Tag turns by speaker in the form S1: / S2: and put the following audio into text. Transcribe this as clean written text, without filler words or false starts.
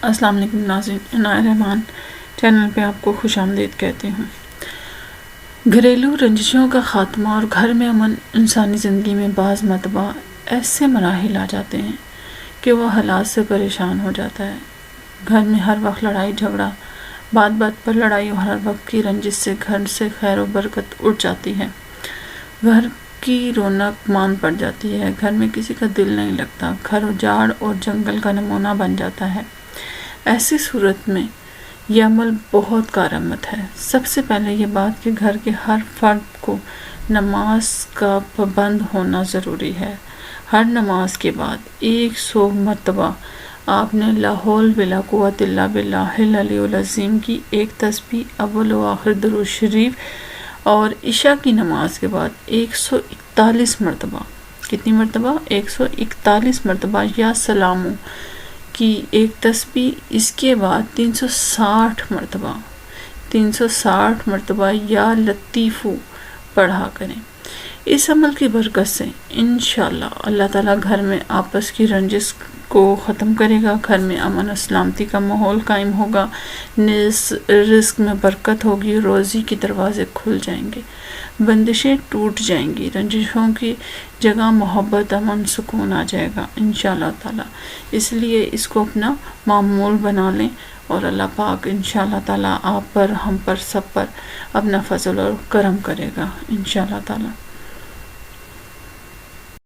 S1: السلام علیکم ناظرین، عنایت رحمان چینل پہ آپ کو خوش آمدید کہتی ہوں۔ گھریلو رنجشوں کا خاتمہ اور گھر میں امن انسانی زندگی میں بعض مرتبہ ایسے مراحل آ جاتے ہیں کہ وہ حالات سے پریشان ہو جاتا ہے۔ گھر میں ہر وقت لڑائی جھگڑا، بات بات پر لڑائی اور ہر وقت کی رنجش سے گھر سے خیر و برکت اٹھ جاتی ہے، گھر کی رونق مان پڑ جاتی ہے، گھر میں کسی کا دل نہیں لگتا، گھر اجاڑ اور جنگل کا نمونہ بن جاتا ہے۔ ایسی صورت میں یہ عمل بہت کارآمد ہے۔ سب سے پہلے یہ بات کہ گھر کے ہر فرد کو نماز کا پابند ہونا ضروری ہے۔ ہر نماز کے بعد 100 مرتبہ آپ نے لا حول ولا قوت الا باللہ العلی العظیم کی ایک تسبیح، اول و آخر درود شریف، اور عشاء کی نماز کے بعد 141 مرتبہ، کتنی مرتبہ؟ 141 مرتبہ یا سلامو کی ایک تسبیح، اس کے بعد 360 مرتبہ یا لطیفو پڑھا کریں۔ اس عمل کی برکت سے انشاءاللہ اللہ تعالیٰ گھر میں آپس کی رنجش کو ختم کرے گا، گھر میں امن و سلامتی کا ماحول قائم ہوگا، رزق میں برکت ہوگی، روزی کے دروازے کھل جائیں گے، بندشیں ٹوٹ جائیں گی، رنجشوں کی جگہ محبت، امن، سکون آ جائے گا انشاءاللہ تعالیٰ۔ اس لیے اس کو اپنا معمول بنا لیں اور اللہ پاک انشاءاللہ تعالیٰ آپ پر، ہم پر، سب پر اپنا فضل اور کرم کرے گا انشاءاللہ تعالیٰ۔